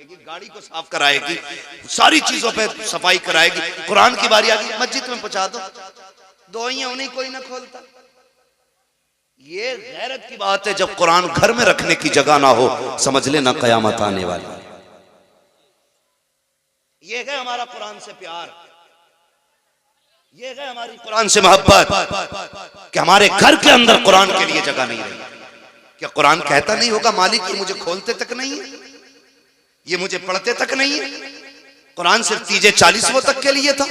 देगी, गाड़ी को साफ कराएगी, सारी चीजों पे सफाई कराएगी। कुरान की बारी आ गई, मस्जिद में पहुंचा दो, दुआएं उन्हीं कोई ना खोलता। ये गैरत की बात है। जब कुरान घर में रखने की जगह ना हो, समझ लेना कयामत आने वाली। ये है हमारा कुरान से प्यार, ये है हमारी कुरान से मोहब्बत कि हमारे घर के अंदर कुरान के लिए जगह नहीं रही। क्या कुरान कहता नहीं होगा मालिक ये मुझे खोलते तक नहीं है, ये मुझे पढ़ते तक नहीं है? कुरान सिर्फ तीजे 40 तक के लिए था।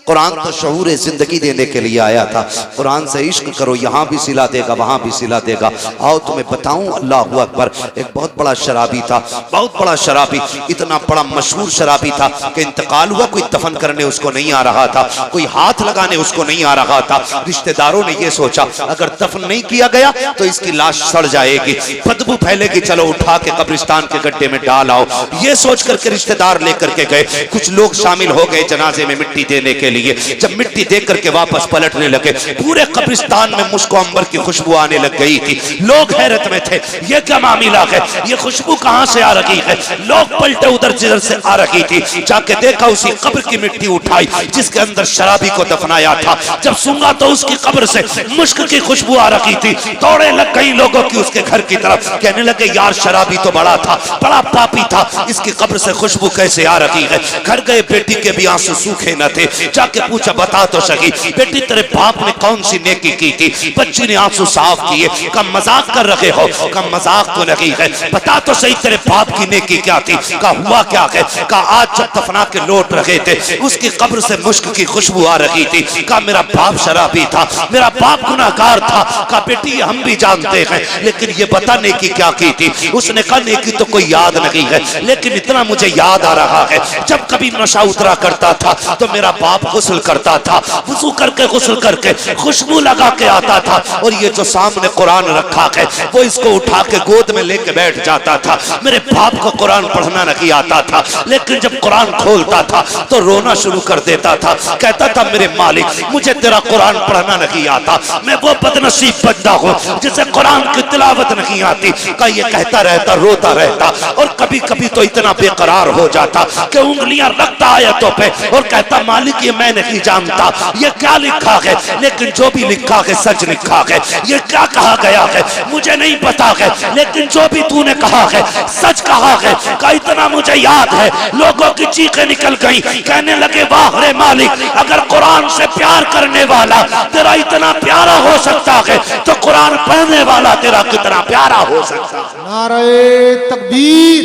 कुरान तो शऊर जिंदगी देने के लिए आया था। कुरान से इश्क करो, यहाँ भी सिला देगा, वहां भी सिला देगा। आओ तुम्हें बताऊं, अल्लाह अकबर। एक बहुत बड़ा शराबी था, बहुत बड़ा शराबी, इतना बड़ा मशहूर शराबी था कि इंतकाल हुआ, कोई दफन करने उसको नहीं आ रहा था, कोई हाथ लगाने उसको नहीं आ रहा था। रिश्तेदारों ने यह सोचा अगर दफन नहीं किया गया तो इसकी लाश सड़ जाएगी, बदबू फैलेगी, चलो उठा के कब्रिस्तान के गड्ढे में डाल आओ। ये सोच करके रिश्तेदार लेकर के गए। कुछ लोग शामिल हो गए जनाजे में मिट्टी देने के लिए। जब मिट्टी देकर के वापस पलटने लगे, पूरे कब्रिस्तान में मुश्को अंबर की खुशबू आने लग गई थी। लोग हैरत में थे, ये क्या मामला है, ये खुशबू कहां से आ रही है? लोग पलटे उधर जिधर से आ रही थी। जाके देखा उसी कब्र की मिट्टी उठाई जिसके अंदर शराबी को दफनाया था। जब सूंघा तो उसकी कब्र से मुश्क की खुशबू आ रही थी। दौड़े लग गई लोगों की उसके घर की तरफ, कहने लगे यार शराबी तो बड़ा था, बड़ा पापी था, इसकी कब्र से खुशबू कैसे आ रही है? घर गए, बेटी के भी आंसू सूखे न थे। जाके पूछा बता तो सही बेटी तेरे बाप ने कौन सी नेकी की थी? बच्ची ने आंसू साफ किए। कम मजाक कर रहे हो? कम मजाक तो नहीं है, बता तो सही तेरे बाप की नेकी क्या थी? का हुआ क्या है? का आज जब दफना के लौट रहे थे उसकी कब्र से मुश्क की खुशबू आ रही थी। का मेरा बाप शराबी था, मेरा बाप गुनाहगार था। का बेटी हम भी जानते हैं, लेकिन ये बता नेकी क्या की थी? उसने कहा नेकी तो कोई याद नहीं है, लेकिन इतना मुझे याद आ रहा है जब कभी नशा उतरा करता था तो मेरा बाप गुस्ल करता था, वुजू करके गुस्ल करके खुशबू लगा के आता था, और ये जो सामने कुरान रखा है वो इसको उठा के गोद में लेके बैठ जाता था। मेरे बाप को कुरान पढ़ना नहीं आता था, लेकिन जब कुरान खोलता था तो रोना शुरू कर देता था। कहता था मेरे मालिक मुझे तेरा कुरान पढ़ना नहीं आता, मैं वो बदनसीब बंदा हूँ जिसे कुरान की तिलावत नहीं आती। का ये कहता रहता, रोता रहता, और कभी कभी तो इतना बेकरार हो जाता कि उंगलियां रखता आयतों पे और कहता मालिक ये मैं नहीं जानता ये क्या लिखा है, लेकिन जो भी लिखा है सच लिखा है। ये क्या कहा गया है मुझे नहीं पता है, लेकिन जो भी तूने कहा है सच कहा है। का इतना मुझे याद है लोगों की चीखें निकल गई, कहने लगे वाह रे मालिक, अगर कुरान से प्यार करने वाला तेरा इतना प्यारा हो सकता है तो कुरान पढ़ने वाला तेरा कितना प्यारा हो सकता है। नारे तकबीर,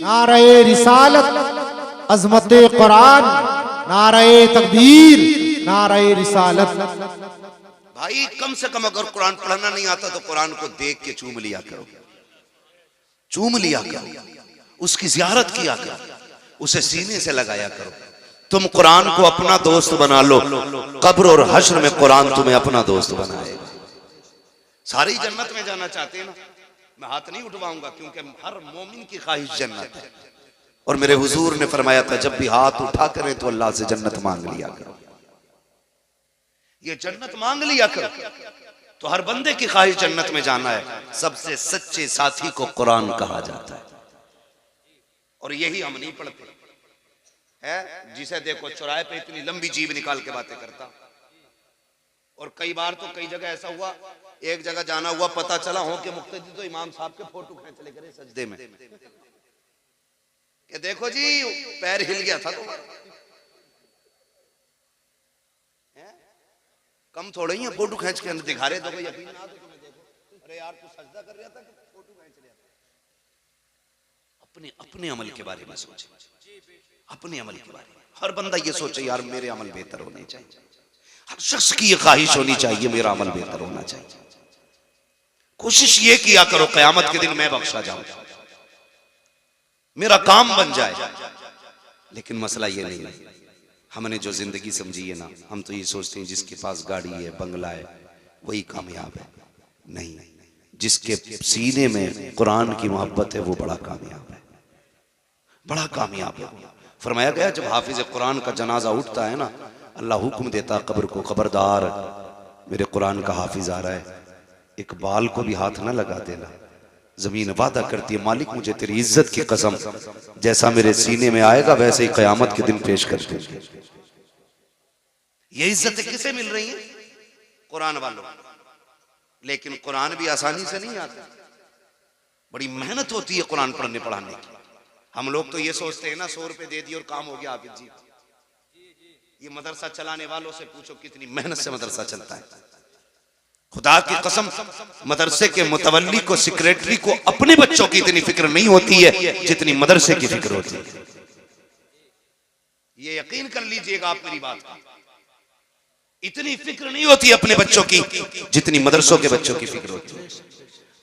नारे रिसालत, अजमते कुरान, नारे तकबीर, नारे रिसालत। भाई कम से कम अगर कुरान पढ़ना नहीं आता तो कुरान को देख के चूम लिया करो, चूम लिया करो, उसकी जियारत किया करो, उसे सीने से लगाया करो। तुम कुरान को अपना दोस्त बना लो, कब्र और हश्र में कुरान तुम्हें अपना दोस्त बनाएगा। सारी जन्नत में जाना चाहते हैं ना? मैं हाथ नहीं उठवाऊंगा क्योंकि हर मोमिन की ख्वाहिश जन्नत है, और मेरे हुजूर ने फरमाया था जब भी हाथ उठा करें तो अल्लाह से जन्नत मांग लिया करो, ये जन्नत मांग लिया करो। तो हर बंदे की ख्वाहिश जन्नत में जाना है। सबसे सच्चे साथी को कुरान कहा जाता है, और यही हम नहीं पढ़ते है। जिसे देखो चौराहे पे इतनी लंबी जीभ निकाल के बातें करता, और कई बार तो कई जगह ऐसा हुआ, एक जगह जाना हुआ, पता चला हो कि मुक्तदी तो इमाम साहब के फोटो खींच ले करे सजदे में, कि देखो जी पैर हिल गया था तुम्हारा। कम थोड़ा ही है फोटो खींच के दिखा रहे तो यकीन ना तो तुम्हें देखो, अरे यार तू सजदा कर रहा था कि फोटो खींच रहा था। अपने अपने अमल के बारे में सोचे, अपने अमल के बारे में हर बंदा ये सोचे यार मेरे अमल बेहतर होने चाहिए। हर शख्स की ये ख्वाहिश होनी चाहिए मेरा अमल बेहतर होना चाहिए। कोशिश ये किया करो कयामत के दिन मैं बख्शा जाऊं, मेरा काम बन जाए। लेकिन मसला ये नहीं है, हमने जो जिंदगी समझी है ना, हम तो ये सोचते हैं जिसके पास गाड़ी है, बंगला है, वही कामयाब है। नहीं, जिसके सीने में कुरान की मोहब्बत है वो बड़ा कामयाब है, बड़ा कामयाब है। फरमाया गया जब हाफिज कुरान का जनाजा उठता है ना, अल्लाह हुक्म देता कब्र को, खबरदार मेरे कुरान का हाफिज आ रहा है, एक बाल को भी हाथ ना लगा देना, जमीन वादा करती है मालिक मुझे तेरी इज्जत की कसम, जैसा मेरे सीने में आएगा वैसे ही कयामत के दिन पेश कर देंगे। ये इज्जतें किसे मिल रही हैं? कुरान वालों। लेकिन कुरान भी आसानी से नहीं आता, बड़ी मेहनत होती है कुरान पढ़ने पढ़ाने की। हम लोग तो ये सोचते हैं ना 100 रुपए दे दिए और काम हो गया हाफिज जी। ये मदरसा चलाने वालों से पूछो कितनी मेहनत से मदरसा चलता है। खुदा की कसम, मदरसे के मुतवल्ली को, सेक्रेटरी को अपने बच्चों की इतनी फिक्र नहीं होती है जितनी मदरसे की फिक्र होती है। ये यकीन कर लीजिएगा आप मेरी बात का। इतनी फिक्र नहीं होती अपने बच्चों की जितनी मदरसों के बच्चों की फिक्र होती है।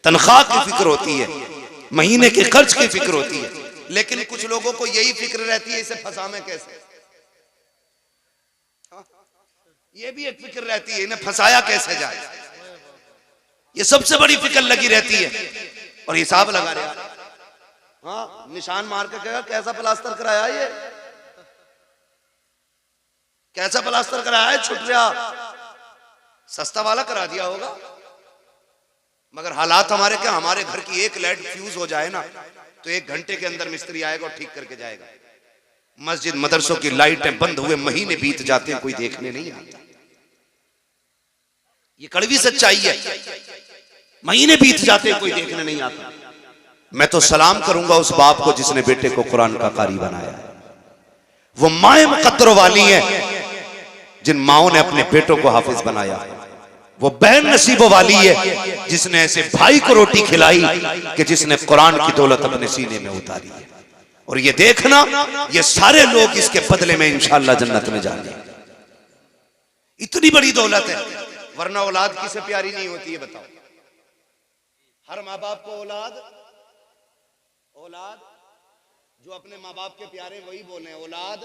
तनख्वाह की फिक्र होती है, महीने के खर्च की फिक्र होती है। लेकिन कुछ लोगों को यही फिक्र रहती है इसे फंसावे कैसे। ये भी एक फिक्र रहती है इन्हें फंसाया कैसे जाए, ये सबसे बड़ी फिक्र लगी रहती है। और हिसाब लगा रहे, हाँ निशान मार के कहेगा कैसा प्लास्टर कराया, ये कैसा प्लास्टर कराया है, छुट रहा सस्ता वाला करा दिया होगा। मगर हालात हमारे क्या, हमारे घर की एक लाइट फ्यूज हो जाए ना तो 1 घंटे के अंदर मिस्त्री आएगा और ठीक करके जाएगा। मस्जिद मदरसों की लाइटें बंद हुए महीने बीत जाते हैं, कोई देखने नहीं आता। ये कड़वी सच्चाई है, महीने बीत जाते हैं कोई देखने नहीं आता। मैं तो सलाम करूंगा उस बाप को जिसने बेटे को कुरान का कारी बनाया है। वो माए मुकद्दर वाली है जिन माओं ने अपने बेटों को हाफिज बनाया। वो बहन नसीबों वाली है जिसने ऐसे भाई को रोटी खिलाई कि जिसने कुरान की दौलत अपने सीने में उतारी है। और ये देखना, ये सारे लोग इसके बदले में इंशाअल्लाह जन्नत में जाएंगे। इतनी बड़ी दौलत है, वरना औलाद किसे प्यारी नहीं होती है बताओ। हर माँ बाप को औलाद जो अपने माँ बाप के प्यारे वही बोले औलाद।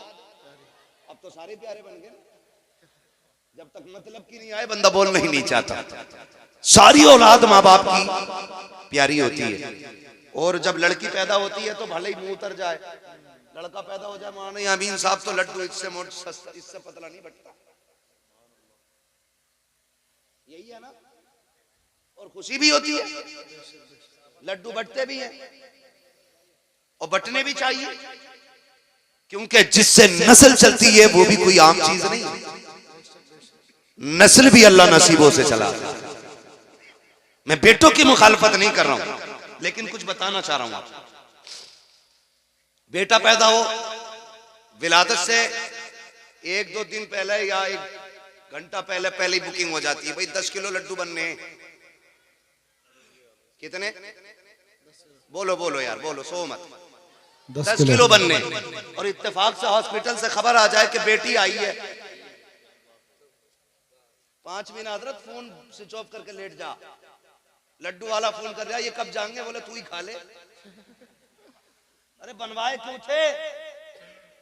अब तो सारे प्यारे बन गए, जब तक मतलब की नहीं आए बंदा बोलना ही नहीं चाहता। सारी औलाद माँ बाप की प्यारी होती है। और जब लड़की पैदा होती है तो भले ही मुंह उतर जाए, लड़का पैदा हो जाए माने अमीन साहब तो लड्डू इससे पतला नहीं बटता, यही है ना। और खुशी भी होती है, लड्डू बटते भी हैं और बटने भी चाहिए, क्योंकि जिससे नस्ल चलती है वो भी कोई आम चीज नहीं, नस्ल भी अल्लाह नसीबों से चला। मैं बेटों की मुखालफत नहीं कर रहा हूं, लेकिन कुछ बताना चाह रहा हूं आपको। बेटा पैदा हो, विलादत से 1-2 दिन पहले या 1 घंटा पहले ही बुकिंग हो जाती है। भाई 10 किलो लड्डू बनने, कितने बोलो यार, बोलो सो मत, 10 किलो बनने। और इत्तेफाक से हॉस्पिटल से खबर आ जाए कि बेटी आई है, 5 मिनट हजरत फोन स्विच ऑफ करके लेट जा। लड्डू वाला फोन कर रहा है, ये कब जाएंगे? बोले तू ही खा ले। अरे बनवाए क्यों थे?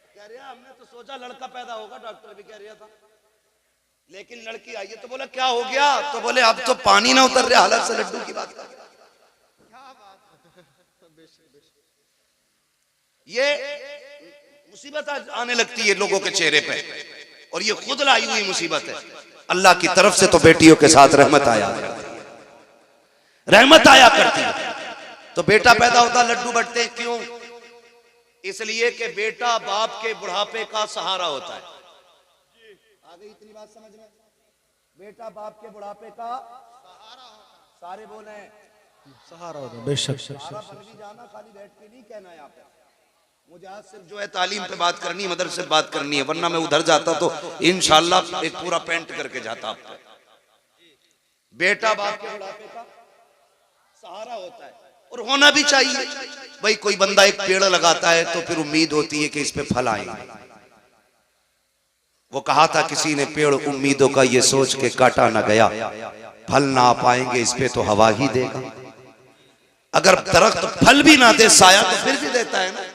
कह रहा हमने तो सोचा लड़का पैदा होगा, डॉक्टर भी कह रहा था, लेकिन लड़की आई है। तो बोला क्या हो गया? तो बोले अब तो पानी ना उतर रहा हालत से लड्डू की बात कर। ये मुसीबत आने लगती है लोगों के चेहरे पे, और ये खुद लाई हुई मुसीबत है। अल्लाह की तरफ से तो बेटियों के साथ रहमत आया करती है। तो बेटा पैदा होता लड्डू बटते क्यों? इसलिए कि बेटा बाप के बुढ़ापे का सहारा होता है। आ गई इतनी बात समझ में? बेटा बाप के बुढ़ापे का सारे बोले सहारा होता है। बेशक जाना, खाली बैठ के नहीं कहना है आप। मुझे आज सिर्फ जो है तालीम पे बात करनी है, मदरसे पे बात करनी है, वरना मैं उधर जाता तो इंशाअल्लाह एक पूरा पेंट करके जाता आपको। बेटा बाप के बुढ़ापे का सहारा होता है, और होना भी चाहिए। भाई कोई बंदा एक पेड़ लगाता है तो फिर उम्मीद होती है कि इस पे फल आएंगे। वो कहा था किसी ने, पेड़ उम्मीदों का ये सोच के काटा ना गया, फल ना पाएंगे इस पे तो हवा ही देगा। अगर दरख्त फल भी ना दे, साया तो फिर भी देता है ना।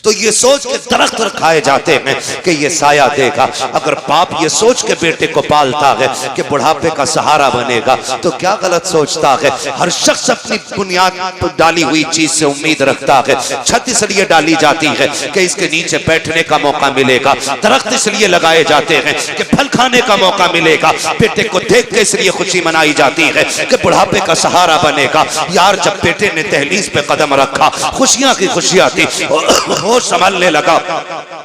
तो ये सोच के दरख्त रखाए जाते हैं कि ये साया देगा। अगर बाप ये सोच के बेटे को पालता है कि बुढ़ापे का सहारा बनेगा, तो क्या गलत सोचता है। हर शख्स अपनी बुनियाद पर डाली हुई चीज से उम्मीद रखता है। छत इसलिए डाली जाती है कि इसके नीचे बैठने का मौका मिलेगा, दरख्त इसलिए लगाए जाते हैं कि फल खाने का मौका मिलेगा। बेटे को देख के इसलिए खुशी मनाई जाती है कि बुढ़ापे का सहारा बनेगा। यार जब बेटे ने दहलीज पे कदम रखा, खुशियां की खुशियां थी, होश संभलने लगा।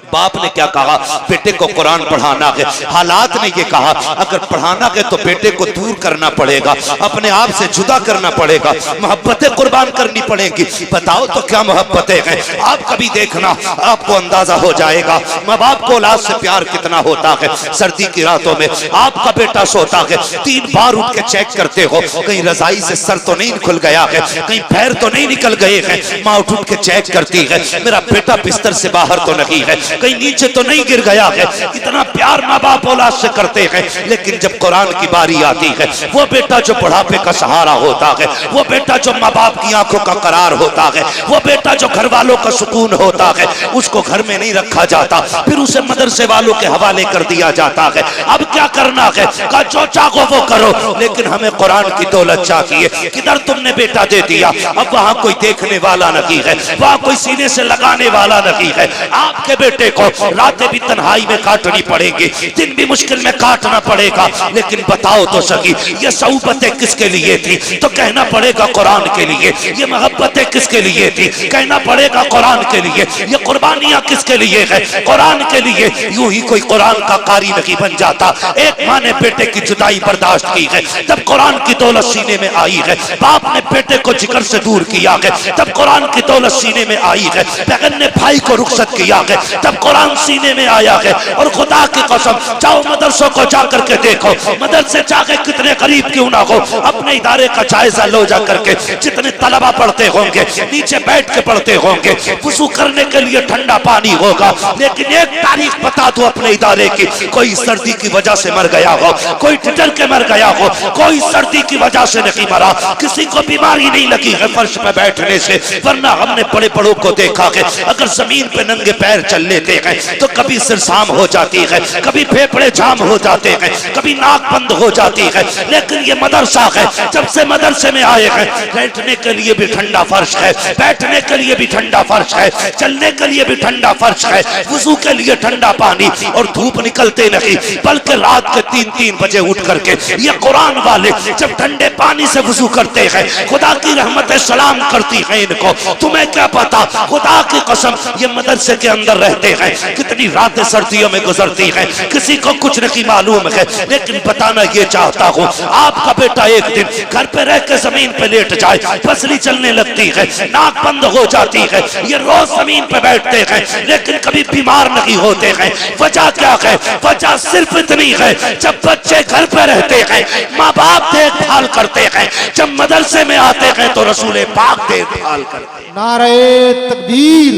बाप ने क्या कहा, बेटे को कुरान पढ़ाना है। हालात ने ये कहा अगर पढ़ाना है तो बेटे को दूर करना पड़ेगा, अपने आप से जुदा करना पड़ेगा, मोहब्बतें कुर्बान करनी पड़ेगी। बताओ तो क्या मोहब्बतें हैं। आप कभी देखना, आपको अंदाजा हो जाएगा माँ बाप को औलाद से प्यार कितना होता है। सर्दी की रातों में आपका बेटा सोता है, 3 बार उठ के चेक करते हो कहीं रजाई से सर तो नहीं खुल गया है, कहीं पैर तो नहीं निकल गए हैं। माँ उठ के चेक करती है मेरा बेटा बिस्तर से बाहर तो नहीं है, कहीं नीचे तो नहीं गिर गया है। इतना प्यार माँ बाप औलाद से करते हैं। लेकिन जब कुरान की बारी आती है, वो बेटा जो बुढ़ापे का सहारा होता है, वो बेटा जो माँ बाप की आंखों का करार होता है, वो बेटा जो घर वालों का सुकून होता है, उसको घर में नहीं रखा जाता, फिर उसे मदरसे वालों के हवाले कर दिया जाता है। अब क्या करना है, कहा जो चाहो वो करो, लेकिन हमें कुरान की दौलत चाहिए। किधर तुमने बेटा दे दिया, अब वहां कोई देखने वाला नहीं है, वहां कोई सीने से लगाने वाला नहीं है। आपके बेटे को रातें भी तन्हाई में काटनी पड़ेगी, दिन भी मुश्किल में काटना पड़ेगा। लेकिन बताओ तो सही, ये सऊबतें किसके लिए थी? तो कहना पड़ेगा कुरान के लिए। ये मोहब्बतें किसके लिए थी? कहना पड़ेगा कुरान के लिए। ये कुर्बानियां किसके लिए है? कुरान के लिए। यूं ही कोई कुरान का कारी नहीं बन जाता। एक माँ ने बेटे की जुदाई बर्दाश्त की है, तब कुरान की दौलत सीने में आई है। बाप ने बेटे को जिक्र से दूर किया है, तब कुरान की दौलत सीने में आई है। बहन ने भाई को रुखसत किया है, तब कुरान सीने में आया है। और खुदा की कसम, जाओ मदरसों को जाकर के देखो, मदरसे चाहे कितने गरीब क्यों ना हो, अपने इदारे का जायजा लो जा करके। जितने तलबा पढ़ते होंगे नीचे बैठ के पढ़ते होंगे, वुजू करने के लिए ठंडा पानी होगा। लेकिन एक तारीख बता दो अपने इदारे की, कोई सर्दी की वजह से मर गया हो, कोई ठिठुर के मर गया हो, कोई सर्दी की वजह से नहीं मरा, किसी को बीमारी नहीं लगी है फर्श पे बैठने से। वरना हमने बड़े बड़ों को देखा है, अगर जमीन पे नंगे पैर चल लेते हैं तो कभी सिरसाम हो जाती है, कभी फेफड़े जाम हो जाते हैं, कभी नाक बंद हो जाती है। लेकिन ये मदरसा है, जब से मदरसे में आए हैं, बैठने के लिए भी ठंडा फर्श है, बैठने के लिए भी ठंडा फर्श है, चलने के लिए भी ठंडा फर्श है, वुजू के लिए ठंडा पानी। और धूप निकलते नहीं, बल्कि रात के 3-3 बजे उठ करके ये कुरान वाले जब ठंडे पानी से वुजू करते हैं, खुदा की रहमतें सलाम करती हैं इनको। तुम्हें क्या पता, खुदा की कसम, ये मदरसे के अंदर रहते हैं, कितनी रातें सर्दियों में गुजरती हैं, किसी को कुछ नहीं मालूम है। लेकिन बताना ये चाहता हूँ, आपका बेटा एक दिन घर पे रह के जमीन पे लेट जाए, पसली चलने लगती है, नाक बंद हो जाती है, ये रोज जमीन पे बैठते हैं लेकिन कभी बीमार नहीं होते हैं। वजह क्या है? वजह सिर्फ इतनी है, जब बच्चे घर पे रहते हैं माँ बाप देखभाल करते हैं, जब मदरसे में आते हैं तो रसूल पाक देखभाल करते हैं। नारे तकबीर,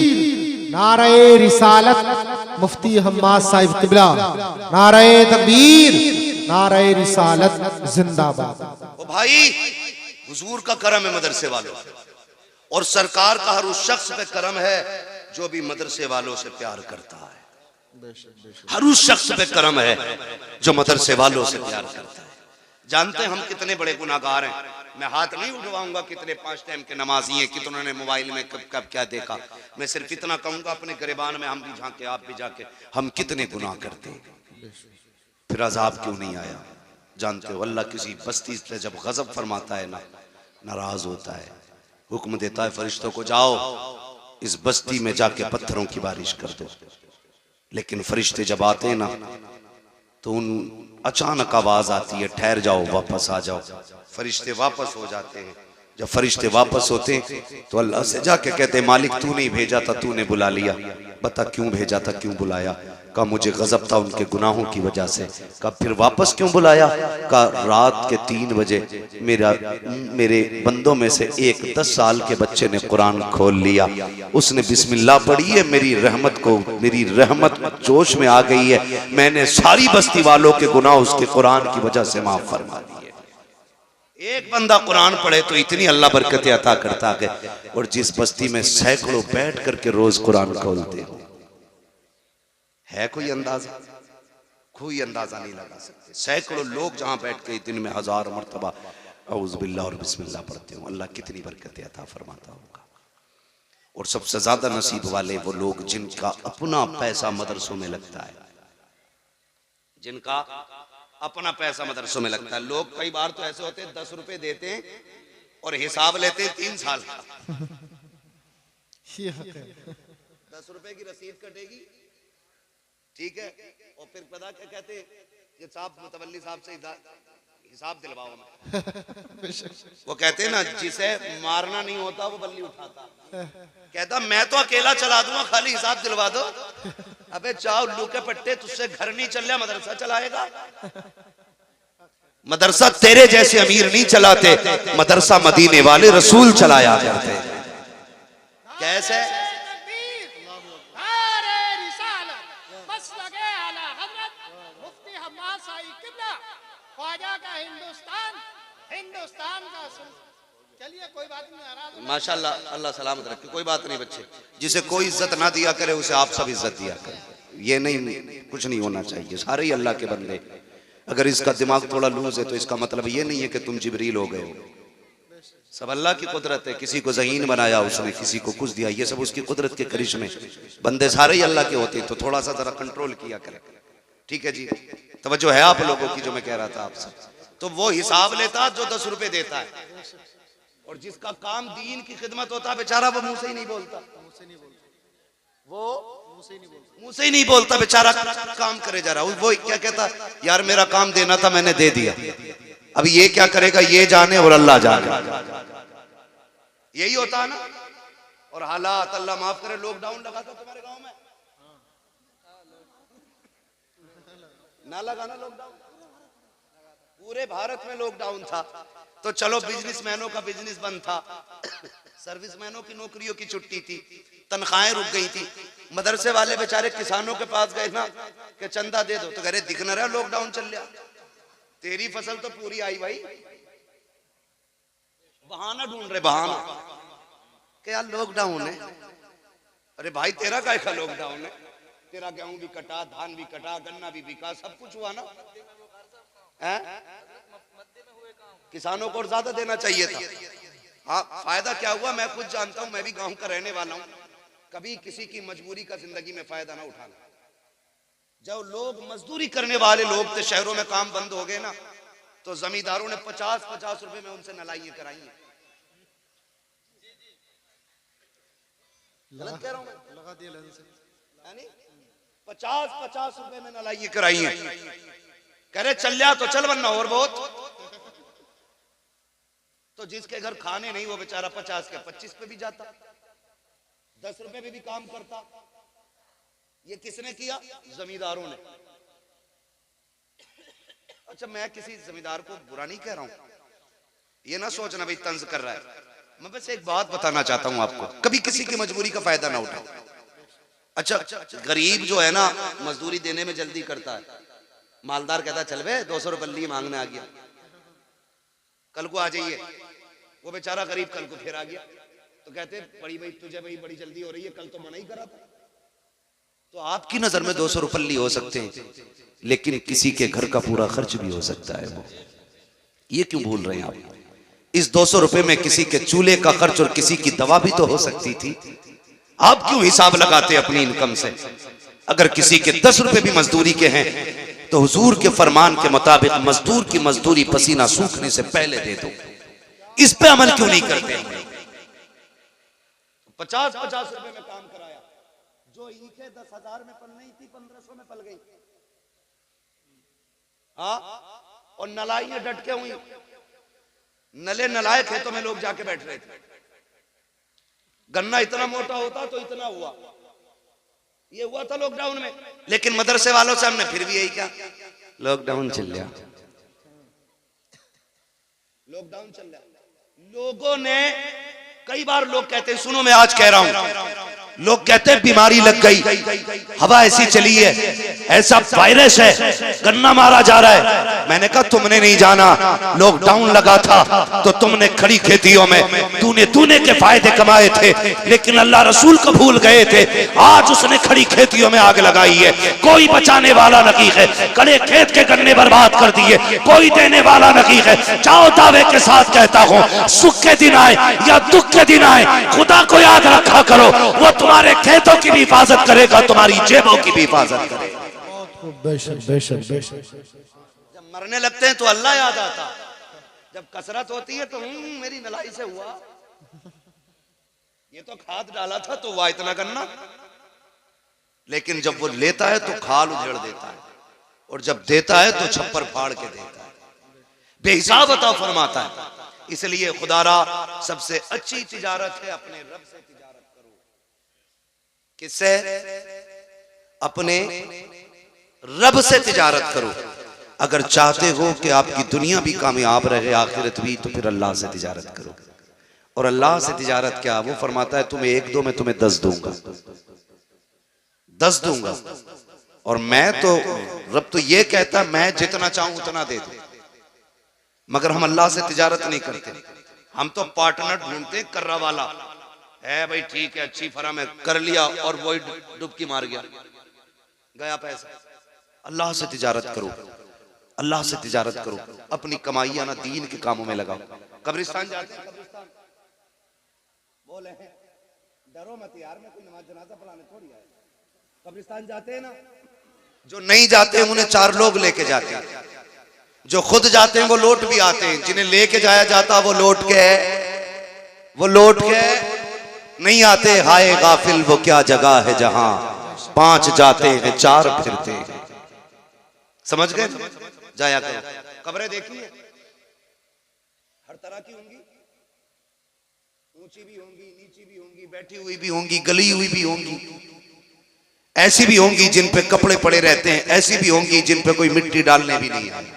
नारे रिसालत, मुफ्ती हम्माद साहिब किबला, नारे तकबीर, नारे रिसालत जिंदाबाद। ओ भाई, हुजूर का करम है मदरसे वालों, और सरकार का हर उस शख्स पे करम है जो भी मदरसे वालों से प्यार करता है। हर उस शख्स पे करम है जो मदरसे वालों से प्यार करता है। जानते हैं हम कितने बड़े गुनाहगार हैं। मैं हाथ नहीं उठवाऊंगा कितने 5 टाइम के नमाजी हैं, कितनों ने मोबाइल में कब कब क्या देखा। मैं सिर्फ इतना कहूंगा, अपने गिरबान में हम भी झांके, आप भी जाके, हम कितने गुनाह करते हैं, फिर अजाब क्यों नहीं आया। जानते हो अल्लाह किसी बस्ती से जब गजब फरमाता है ना, नाराज होता है, हुक्म देता है फरिश्तों को, जाओ इस बस्ती में जाके पत्थरों की बारिश कर दो। लेकिन फरिश्ते जब आते हैं ना तो उन अचानक आवाज आती है, ठहर जाओ, वापस आ जाओ। फरिश्ते वापस हो जाते हैं। जब फरिश्ते वापस होते हैं तो अल्लाह से जाके कहते हैं, मालिक तू नहीं भेजा था, तूने बुला लिया, बता क्यों भेजा था, क्यों बुलाया। कहा मुझे गजब था उनके गुनाहों की वजह से। कहा फिर वापस क्यों बुलाया। कहा रात के 3 बजे मेरे बंदों में से एक 10 साल के बच्चे ने कुरान खोल लिया, उसने बिस्मिल्लाह पढ़ी है, मेरी रहमत जोश में आ गई है, मैंने सारी बस्ती वालों के गुनाह उसके कुरान की वजह से माफ फरमा दिए। एक बंदा कुरान पढ़े तो इतनी अल्लाह बरकतें अता करता है। और जिस बस्ती में सैकड़ों बैठ करके रोज कुरान खोलते हो, है कोई अंदाजा? कोई अंदाजा नहीं लगा सकते। सैकड़ों लोग जहां बैठ के दिन में 1000 मरतबा औज़ बिल्लाह और बिस्मिल्लाह पढ़ते हो, अल्लाह कितनी बरकतें अता फरमाता होगा। और सबसे ज्यादा नसीब वाले वो लोग जिनका अपना पैसा मदरसों में लगता है, जिनका अपना पैसा मदरसों में लगता है। लोग कई बार तो ऐसे होते हैं 10 रुपए देते हैं और हिसाब लेते हैं 3 साल का। 10 रुपए की रसीद कटेगी, ठीक है, और फिर पता क्या कहते हैं कि साहब मुतवल्ली साहब से हिसाब दिलवाओ हमें। वो कहते हैं ना, जिसे मारना नहीं होता वो बल्ली उठाता। कहता मैं तो अकेला चला दूंगा, खाली हिसाब दिलवा दो। अबे चाओ उल्लू के पट्टे, तुझसे घर नहीं चल रहा, मदरसा चलाएगा। मदरसा तेरे जैसे अमीर नहीं चलाते, मदरसा मदीने वाले रसूल चलाया करते। कैसे? हिंदुस्तान का चलिए कोई बात नहीं, माशाल्लाह, अल्लाह सलामत रखे। कोई बात नहीं बच्चे, जिसे कोई इज्जत ना दिया करे उसे आप सब इज्जत दिया करें। ये नहीं, कुछ नहीं होना चाहिए, सारे ही अल्लाह के बंदे। अगर इसका दिमाग थोड़ा लूज है तो इसका मतलब ये नहीं है कि तुम जिब्रील हो गए हो। सब अल्लाह की कुदरत है। किसी को ज़हीन बनाया उसने, किसी को कुछ दिया, ये सब उसकी कुदरत के करिश्मे। बंदे सारे ही अल्लाह के होते हैं, तो थोड़ा सा जरा कंट्रोल किया करें। ठीक है जी, तवज्जो है आप लोगों की जो मैं कह रहा था आपसे। तो वो हिसाब लेता जो 10 रुपए देता है, और जिसका काम दीन की खिदमत होता बेचारा वो मुंह से ही नहीं बोलता। वो मुंह से ही नहीं बोलता बेचारा, काम करे जा रहा। वो क्या कहता, यार मेरा काम देना था मैंने दे दिया, अब ये क्या करेगा ये जाने और अल्लाह जाने। यही होता है ना। और हालात, अल्लाह माफ करे, लॉकडाउन लगा था तुम्हारे गांव में? ना लगाना लॉकडाउन, पूरे भारत में लॉकडाउन था। तो चलो बिजनेसमैनों का बिजनेस बंद था, सर्विसमैनों की नौकरियों की छुट्टी थी, तनख्वाहें रुक गई थी। मदरसे वाले बेचारे किसानों के पास गए ना कि चंदा दे दो, तो कह रहे दिख न रहा लॉकडाउन चल रहा, तेरी फसल तो पूरी आई भाई। बहाना ढूंढ रहे, बहाना कि यार लॉकडाउन है। अरे भाई तेरा काय का लॉकडाउन है? तेरा गेहूं भी कटा, धान भी कटा, गन्ना भी बिका, सब कुछ हुआ ना। किसानों को और ज्यादा देना चाहिए था। हाँ, फायदा क्या हुआ मैं खुद जानता हूं, मैं भी गांव का रहने वाला हूं। कभी किसी की मजबूरी का जिंदगी में फायदा ना उठाना। जब लोग मजदूरी करने वाले लोग थे, शहरों में काम बंद हो गए ना, तो जमींदारों ने 50-50 रुपए में उनसे नलाइयां कराई हैं। गलत कह रहा हूं मैं? लगा दिया 50-50 रुपए में नलाइयां कराई हैं। कह रहे चल जा तो चल, वरना और बहुत। तो जिसके घर खाने नहीं वो बेचारा 50 के 25 पे भी जाता, 10 रुपए में भी काम करता। ये किसने किया? जमींदारों ने। अच्छा, मैं किसी जमींदार को बुरा नहीं कह रहा हूं, ये ना सोचना भाई तंज कर रहा है। मैं बस एक बात बताना चाहता हूं आपको, कभी किसी की मजबूरी का फायदा ना उठाओ। अच्छा, गरीब जो है ना मजदूरी देने में जल्दी करता है, मालदार कहता चल बे 200 रुपये मांगने आ गया, कल को आ जाइए। वो बेचारा गरीब कल को फिर आ गया, तो कहते बड़ी भाई तुझे भाई बड़ी जल्दी हो रही है, कल तो मना ही करा था। तो आपकी नजर में 200 रुपये हो सकते हैं, लेकिन किसी के घर का पूरा खर्च भी हो सकता है। वो ये क्यों भूल रहे हैं आप? इस 200 रुपए में किसी के चूल्हे का खर्च और किसी की दवा भी तो हो सकती थी। आप क्यों हिसाब लगाते अपनी इनकम से? अगर किसी के 10 रुपए भी मजदूरी के हैं तो हुजूर के फरमान के मुताबिक मजदूर की मजदूरी पसीना सूखने से पहले दे दो। इस पे अमल क्यों नहीं करते? 50-50 रुपए में काम कराया, जो ईंटें 10,000 में पल नहीं थी 1500 में पल गई। हाँ, और नलाइयां डटके हुई, नले नलाए खेतों में लोग जाके बैठ रहे थे। गन्ना इतना मोटा होता तो इतना हुआ, ये हुआ था लॉकडाउन में। लेकिन मदरसे वालों से हमने फिर भी यही कहा, लॉकडाउन चल रहा, लॉकडाउन चल रहा। लोगों ने कई बार लोग कहते हैं, सुनो मैं आज कह रहा हूं, लोग कहते हैं बीमारी लग गई, हवा ऐसी चली है, ऐसा वायरस है, गन्ना मारा जा रहा है। मैंने कहा तुमने नहीं जाना, लॉकडाउन लगा था तो तुमने खड़ी खेतियों में तूने के फायदे कमाए थे, लेकिन अल्लाह रसूल को भूल गए थे। आज उसने खड़ी खेतियों में आग लगाई है, कोई बचाने वाला नहीं है। कड़े खेत के गन्ने बर्बाद कर दिए, कोई देने वाला नहीं है। जाओ दावे के साथ कहता हूँ, सुख के दिन आए या दुख के दिन आए, खुदा को याद रखा करो, वो तुम्हारे खेतों की भी हिफाजत करेगा, तुम्हारी जेबों की भी हिफाजत करेगा। बेशक बेशक बेशक। जब मरने लगते हैं तो अल्लाह याद आता, जब कसरत होती है तो मेरी नलाई से हुआ, ये तो खाद डाला था तो हुआ इतना करना। लेकिन जब वो लेता है तो खाल उधेड़ देता है, और जब देता है तो छप्पर फाड़ के देता है, बेहिसाब अता फरमाता है। इसलिए खुदारा सबसे अच्छी तिजारत है अपने रब से तिजारत करो। किससे? अपने रब से तिजारत करो। अगर चाहते हो कि आपकी दुनिया भी कामयाब रहे आखिरत भी, तो फिर अल्लाह से तिजारत करो। और अल्लाह से तिजारत क्या? वो फरमाता है तुम्हें 1 दो, मैं तुम्हें 10 दूंगा, 10 दूंगा। और मैं तो रब तो ये कहता मैं जितना चाहूं उतना दे दूं, मगर हम अल्लाह से तिजारत नहीं करते। हम तो पार्टनर ढूंढते, कर्रा वाला है भाई, ठीक है अच्छी फर्म है, कर लिया और वही डुबकी मार गया, गया पैसा। अल्लाह से तिजारत करो, अल्लाह से तिजारत करो, अपनी कमाइयां ना दीन के कामों में लगाओ। कब्रिस्तान जाते हैं, कब्रिस्तान बोले हैं डरो मत यार, मैं कोई नमाज जनाजा पढ़ाने थोड़ी आया। कब्रिस्तान जाते हैं ना, जो नहीं जाते हैं उन्हें 4 लोग लेके जाते हैं, जो खुद जाते हैं वो लौट भी आते हैं, जिन्हें लेके जाया जाता वो लौट के नहीं आते। हाय गाफिल वो क्या जगह है जहां 5 जाते हैं 4 फिरते हैं। समझ गए? जाया करो। कब्रें देखिए हर तरह की होंगी, ऊंची भी होंगी, नीची भी होंगी, बैठी हुई भी होंगी, गली हुई भी होंगी, ऐसी भी होंगी जिन पे कपड़े पड़े रहते हैं, ऐसी भी होंगी जिन पे कोई मिट्टी डालने भी नहीं आई।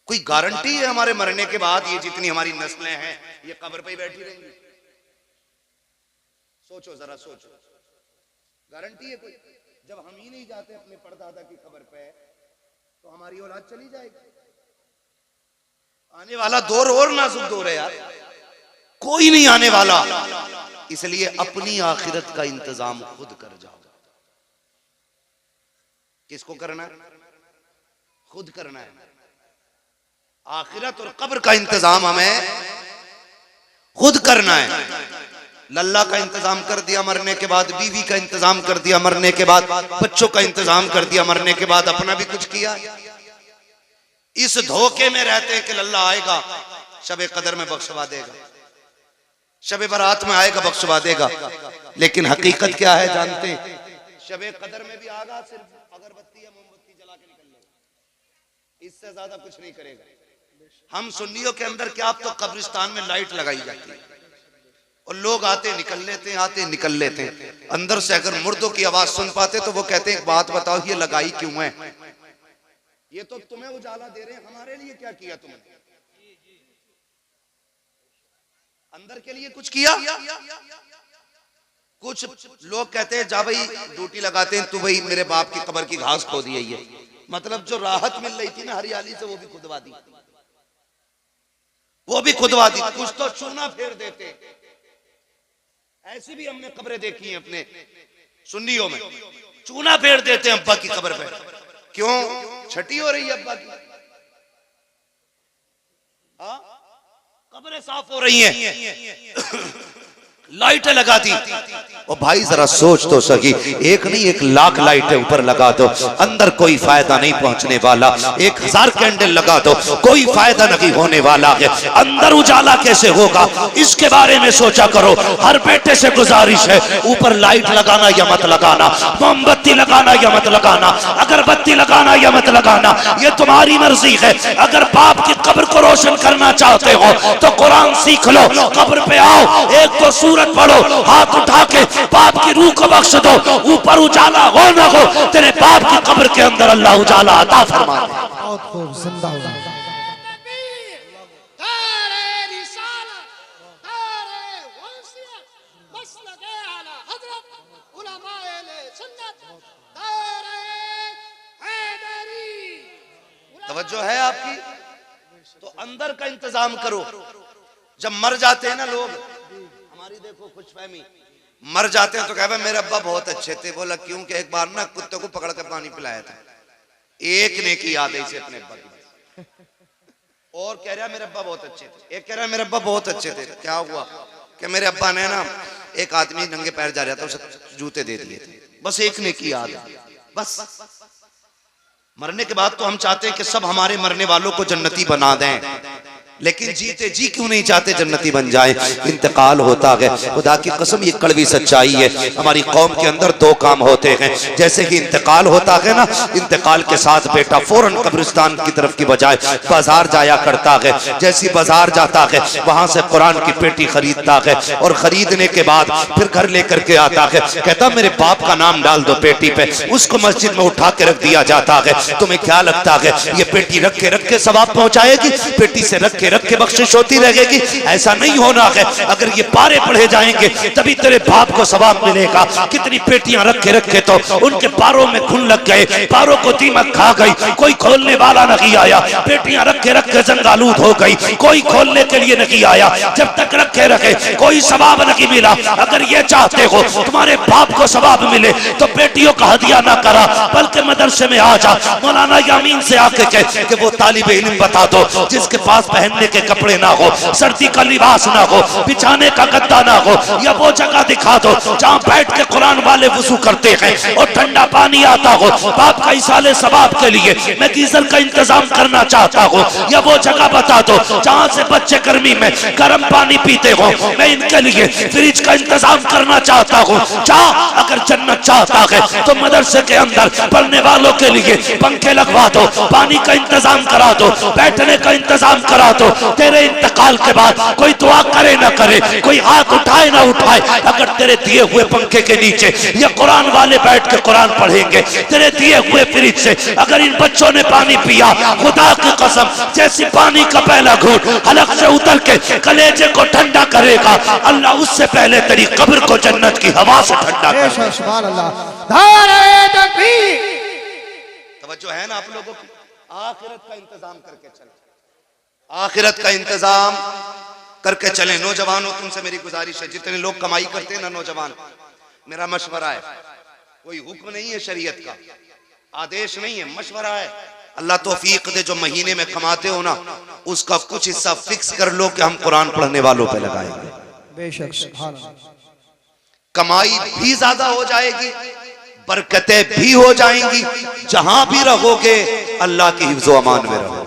कोई गारंटी है हमारे मरने के बाद ये जितनी हमारी नस्लें हैं ये कब्र पे ही बैठी रहेंगी? सोचो जरा, सोचो, गारंटी है कोई? जब हम ही नहीं जाते अपने परदादा की कब्र पे तो हमारी औलाद चली जाएगी। आने वाला दौर और नाजुक दौर है यार, कोई नहीं आने वाला। इसलिए अपनी आखिरत का इंतजाम खुद कर जाओ। किसको करना है? खुद करना है। आखिरत और कब्र का इंतजाम हमें खुद करना है। लल्ला का इंतजाम कर दिया, मरने के बाद बीवी का इंतजाम कर दिया, मरने के बाद बच्चों का इंतजाम कर दिया, मरने के बाद अपना भी कुछ किया। इस धोखे में रहते हैं कि लल्ला आएगा शबे कदर में बख्शवा देगा, शबे बारात में आएगा बख्शवा देगा। लेकिन हकीकत क्या है जानते हैं? शबे कदर में भी आगा सिर्फ अगरबत्ती या मोमबत्ती जला के निकल लेगा, इससे ज्यादा कुछ नहीं करेगा। हम सुन्नियों के अंदर क्या, अब तो कब्रिस्तान में लाइट लगाई जाती है और लोग आते निकल लेते हैं, आते निकल लेते हैं। अंदर से अगर मुर्दों की आवाज सुन पाते तो वो कहते हैं एक बात बताओ ये लगाई क्यों है? ये तो तुम्हें उजाला दे रहे हैं, हमारे लिए क्या किया तुमने? अंदर के लिए कुछ किया? कुछ लोग कहते हैं जा भाई ड्यूटी लगाते हैं, तू भाई मेरे बाप की कब्र की घास खो दी है। ये मतलब जो राहत मिल रही थी ना हरियाली से वो भी खुदवा दी, वो भी खुदवा दी। कुछ तो चूना फेर देते। ऐसी भी हमने कब्रें देखी हैं अपने सुन्नियों में, चूना फेर देते हैं अब्बा की कब्र पे। क्यों? छठी हो रही है अब्बा की, कब्रें साफ हो रही हैं, लाइटें लगा दी। और भाई जरा सोच तो सही, एक नहीं 1 लाख लाइटें ऊपर लगा दो, अंदर कोई फायदा नहीं पहुंचने वाला। 1000 कैंडल लगा दो, कोई फायदा नहीं होने वाला है। अंदर उजाला कैसे होगा इसके बारे में सोचा करो। हर बेटे से गुजारिश है, ऊपर लाइट लगाना या मत लगाना, मोमबत्ती लगाना या मत लगाना, अगरबत्ती लगाना या मत लगाना, ये तुम्हारी मर्जी है। अगर बाप की कब्र को रोशन करना चाहते हो तो कुरान सीख लो, कब्र पे आओ, एक तो सूरत पढ़ो, हाथ उठा के बाप की रूह को बख्श दो। ऊपर उजाला हो ना हो, तेरे बाप की कब्र के अंदर अल्लाह उजाला अता फरमा दे। बहुत खूब, जिंदाबाद। तवज्जो है आपकी? तो अंदर का इंतजाम करो। जब मर जाते हैं ना लोग, हमारी देखो खुशफहमी, मर जाते हैं तो कह मेरे अब्बा बहुत अच्छे थे। बोला क्यों? कि एक बार ना कुत्ते को पकड़ कर पानी पिलाया था। एक ने की याद है इसे अपने अब्बा की, और कह रहा मेरे अब्बा बहुत अच्छे थे। एक कह रहा मेरे अब्बा बहुत अच्छे थे। क्या हुआ? कि मेरे अब्बा ने ना एक आदमी नंगे पैर जा रहा था उसे जूते दे दिए थे, बस एक ने की याद, बस मरने के बाद तो हम चाहते हैं कि सब हमारे मरने वालों को जन्नती बना दें, लेकिन जीते जी क्यों नहीं चाहते जन्नती बन जाए। इंतकाल होता है, खुदा की कसम ये कड़वी सच्चाई है। हमारी कौम के अंदर दो काम होते हैं, जैसे कि इंतकाल होता है ना, इंतकाल के साथ बेटा फौरन कब्रिस्तान की तरफ की बजाय बाजार जाया करता है। जैसी बाजार जाता है वहां से कुरान की पेटी खरीदता है और खरीदने के बाद फिर घर लेकर के आता है, कहता मेरे बाप का नाम डाल दो पेटी पे, उसको मस्जिद में उठा के रख दिया जाता है। तुम्हें क्या लगता है ये पेटी रख के सवाब पहुंचाएगी? पेटी से रख के बख्शिश होती रहेगी? ऐसा नहीं होना है। अगर ये पारे पढ़े जाएंगे तभी तेरे बाप को सवाब मिलेगा। कितनी पेटियां रख के तो उनके पारों में खून लग गए, पारों को दीमक खा गई, कोई खोलने वाला नहीं आया। पेटियां रख के जंगालूद हो गई, कोई खोलने के लिए नहीं आया। जब तक रखे कोई सवाब नहीं मिला। अगर ये चाहते हो तुम्हारे बाप को सवाब मिले तो पेटियों का हदिया ना करा, बल्कि मदरसे में आ जा, मौलाना यामीन से आके कह कि वो तालिब इल्म बता दो जिसके पास पहनने के कपड़े ना हो, सर्दी का लिबास ना हो, बिछाने का गद्दा ना हो, या वो जगह दिखा दो जहां बैठ के कुरान वाले वुजू करते हैं और ठंडा पानी आता हो। बाप का इसाले सवाब के लिए मैं गीजर का इंतजाम करना चाहता हूँ, या वो जगह बता दो जहां से बच्चे गर्मी में गर्म पानी पीते हो, मैं इनके लिए फ्रिज का इंतजाम करना चाहता हूँ। अगर जन्नत चाहता है तो मदरसे के अंदर पढ़ने वालों के लिए पंखे लगवा दो, पानी का इंतजाम करा दो, बैठने का इंतजाम करा दो। तेरे इंतकाल के बाद कोई दुआ करे ना करे, कोई हाथ उठाए ना उठाए, अगर तेरे दिए हुए पंखे के नीचे ये कुरान वाले बैठ के कुरान पढ़ेंगे, तेरे दिए हुए फ्रिज से अगर इन बच्चों ने पानी पिया, खुदा की कसम जैसी पानी का पहला घूंट हलक से उतर के कलेजे को ठंडा करेगा, अल्लाह उससे पहले तेरी कब्र को जन्नत की हवा से ठंडा करेगा। सुभान अल्लाह, नारे तकबीर। तवज्जो है ना आप लोगों की? आखिरत का इंतजाम करके चले, आखिरत का इंतजाम करके चले। नौजवानों तुमसे मेरी गुजारिश है, जितने लोग कमाई करते हैं ना नौजवान, मेरा मशवरा है, कोई हुक्म नहीं है शरीयत का, आदेश नहीं है, मशवरा है। अल्लाह तौफीक दे, जो महीने में कमाते हो ना उसका कुछ हिस्सा फिक्स कर लो कि हम कुरान पढ़ने वालों पे लगाएंगे। बेशक सुभान अल्लाह, कमाई भी ज्यादा हो जाएगी, बरकतें भी हो जाएंगी, जहां भी रहोगे अल्लाह की हिफ्ज़ो अमान में रहोगे।